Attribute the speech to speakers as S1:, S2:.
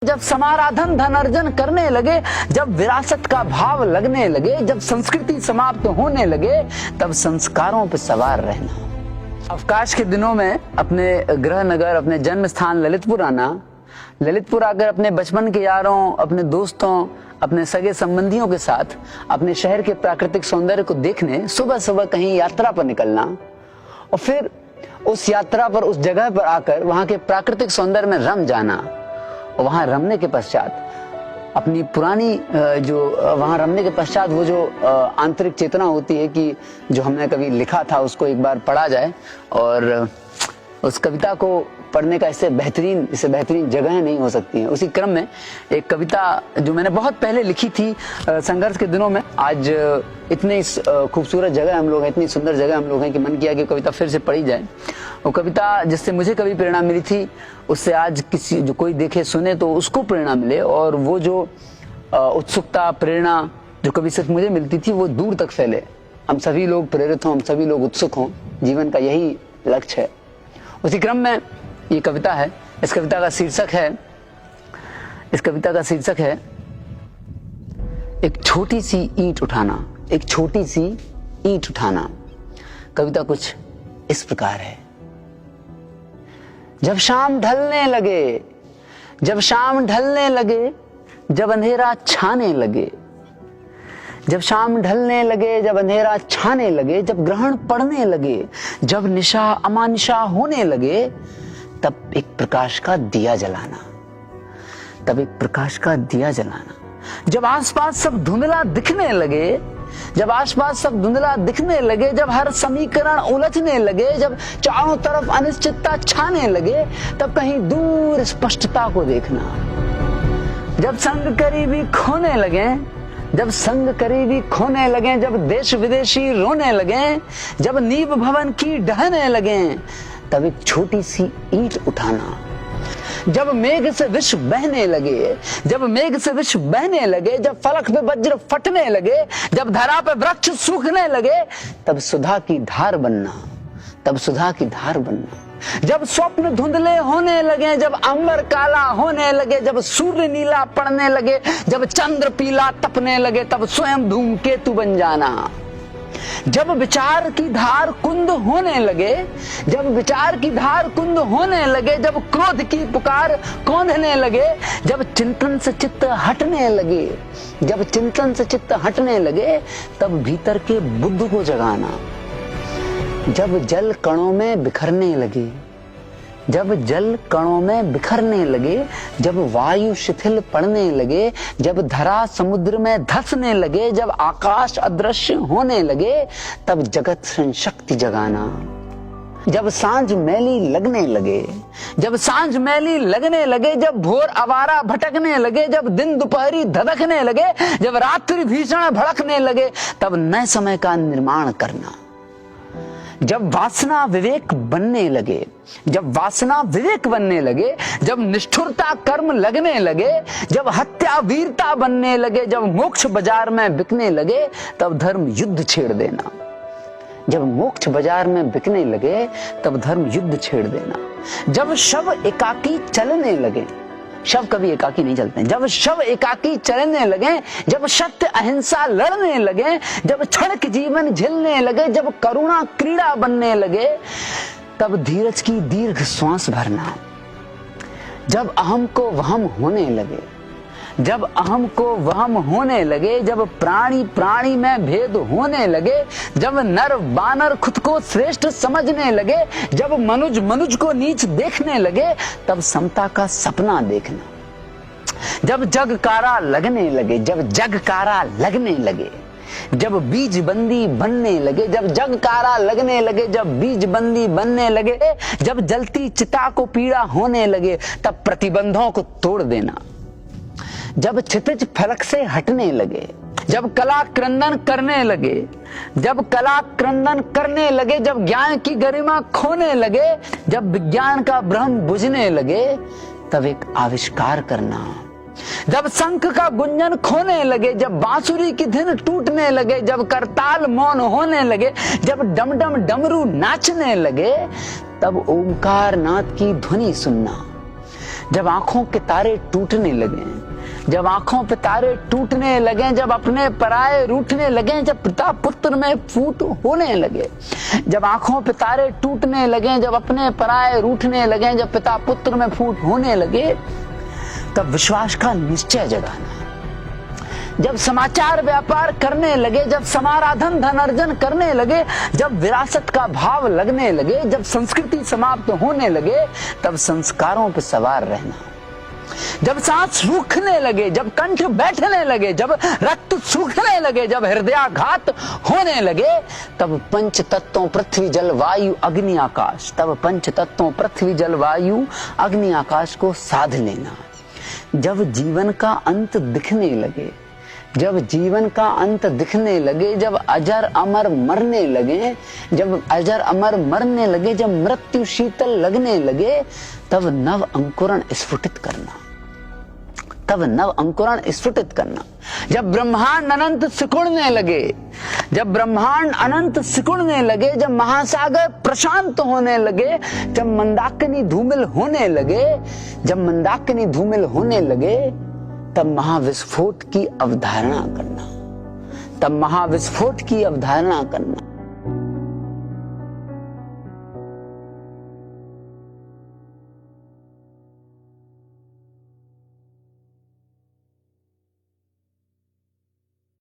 S1: जब समाराधन धन अर्जन करने लगे, जब विरासत का भाव लगने लगे, जब संस्कृति समाप्त होने लगे, तब संस्कारों पर सवार रहना। अवकाश के दिनों में अपने गृह नगर, अपने जन्म स्थान ललितपुर आना, ललितपुर आकर अपने बचपन के यारों, अपने दोस्तों, अपने सगे संबंधियों के साथ अपने शहर के प्राकृतिक सौंदर्य को देखने सुबह सुबह कहीं यात्रा पर निकलना और फिर उस यात्रा पर, उस जगह पर आकर वहां के प्राकृतिक सौंदर्य में रम जाना और वहां रमने के पश्चात अपनी पुरानी वहां रमने के पश्चात वो जो आंतरिक चेतना होती है कि जो हमने कभी लिखा था उसको एक बार पढ़ा जाए और उस कविता को पढ़ने का इससे बेहतरीन जगह नहीं हो सकती है। उसी क्रम में एक कविता जो मैंने बहुत पहले लिखी थी संघर्ष के दिनों में, आज इतनी खूबसूरत जगह हम लोग हैं, इतनी सुंदर जगह हम लोग हैं कि मन किया कि कविता फिर से पढ़ी जाए। वो कविता जिससे मुझे कभी प्रेरणा मिली थी, उससे आज किसी जो कोई देखे सुने तो उसको प्रेरणा मिले, और वो जो उत्सुकता प्रेरणा जो कभी सिर्फ मुझे मिलती थी वो दूर तक फैले। हम सभी लोग प्रेरित हों, हम सभी लोग उत्सुक हों, जीवन का यही लक्ष्य है। उसी क्रम में ये कविता है। इस कविता का शीर्षक है एक छोटी सी ईंट उठाना। एक छोटी सी ईंट उठाना। कविता कुछ इस प्रकार है। जब शाम ढलने लगे, जब अंधेरा छाने लगे, जब शाम ढलने लगे, जब अंधेरा छाने लगे, जब ग्रहण पड़ने लगे, जब निशा अमानिशा होने लगे, तब एक प्रकाश का दिया जलाना। जब आसपास सब धुंधला दिखने लगे, जब हर समीकरण उलझने लगे, जब चारों तरफ अनिश्चितता छाने लगे, तब कहीं दूर स्पष्टता को देखना। जब संग करीबी खोने लगे, जब देश विदेशी रोने लगे, जब नींव भवन की ढहने लगे, तब एक छोटी सी ईंट उठाना। जब मेघ से विष बहने लगे, जब फलक पे वज्र फटने लगे, जब धरा पे वृक्ष सूखने लगे, तब सुधा की धार बनना। जब स्वप्न धुंधले होने लगे, जब अंबर काला होने लगे, जब सूर्य नीला पड़ने लगे, जब चंद्र पीला तपने लगे, तब स्वयं धूमकेतु बन जाना। जब विचार की धार कुंद होने लगे, जब क्रोध की पुकार कौंधने लगे, जब चिंतन से चित्त हटने लगे, तब भीतर के बुद्ध को जगाना। जब जल कणों में बिखरने लगे, जब वायु शिथिल पड़ने लगे, जब धरा समुद्र में धंसने लगे, जब आकाश अदृश्य होने लगे, तब जगत संशक्ति जगाना। जब सांझ मैली लगने लगे, जब भोर आवारा भटकने लगे, जब दिन दोपहरी धधकने लगे, जब रात्रि भीषण भड़कने लगे, तब नए समय का निर्माण करना। जब वासना विवेक बनने लगे, जब निष्ठुरता कर्म लगने लगे, जब हत्या वीरता बनने लगे, जब मोक्ष बाजार में बिकने लगे, तब धर्म युद्ध छेड़ देना। जब शव एकाकी चलने लगे, शव कभी एकाकी नहीं चलते हैं। जब शव एकाकी चलने लगे, जब सत्य अहिंसा लड़ने लगे, जब क्षणिक जीवन झेलने लगे, जब करुणा क्रीड़ा बनने लगे, तब धीरज की दीर्घ श्वास भरना। जब अहम को वहम होने लगे, जब प्राणी प्राणी में भेद होने लगे, जब नर बानर खुद को श्रेष्ठ समझने लगे, जब मनुज को नीच देखने लगे, तब समता का सपना देखना। जब जग कारा लगने लगे, जब बीज बंदी बनने लगे, जब जलती चिता को पीड़ा होने लगे, तब प्रतिबंधों को तोड़ देना। जब क्षितिज फलक से हटने लगे, जब कला क्रंदन करने लगे, जब ज्ञान की गरिमा खोने लगे, जब विज्ञान का ब्रह्म बुझने लगे, तब एक आविष्कार करना। जब शंख का गुंजन खोने लगे, जब बांसुरी की धुन टूटने लगे, जब करताल मौन होने लगे, जब डमडम डमरू नाचने लगे, तब ओंकार नाद की ध्वनि सुनना। जब आंखों के तारे टूटने लगे, जब आंखों पे तारे टूटने लगे, जब अपने पराये रूठने लगे, जब पिता पुत्र में फूट होने लगे, जब आंखों पे तारे टूटने लगे, जब अपने पराये रूठने लगे, जब पिता पुत्र में फूट होने लगे, तब विश्वास का निश्चय जगाना। जब समाचार व्यापार करने लगे, जब समाराधन धन अर्जन करने लगे, जब विरासत का भाव लगने लगे, जब संस्कृति समाप्त होने लगे, तब संस्कारों पर सवार रहना। जब सांस सूखने लगे, जब कंठ बैठने लगे, जब रक्त सूखने लगे, जब हृदयाघात होने लगे, तब पंच तत्वों पृथ्वी जल वायु अग्नि आकाश, तब पंच तत्वों पृथ्वी जल वायु अग्नि आकाश को साध लेना। जब जीवन का अंत दिखने लगे, जब जीवन का अंत दिखने लगे, जब अजर अमर मरने लगे, जब अजर अमर मरने लगे, जब मृत्यु शीतल लगने लगे, तब नव अंकुरण स्फुटित करना, तब नव अंकुरण स्फुटित करना। जब ब्रह्मांड अनंत सिकुड़ने लगे, जब ब्रह्मांड अनंत सिकुड़ने लगे, जब महासागर प्रशांत होने लगे, जब मंदाकिनी धूमिल होने लगे, जब मंदाकिनी धूमिल होने लगे, तब महाविस्फोट की अवधारणा करना, तब महाविस्फोट की अवधारणा करना।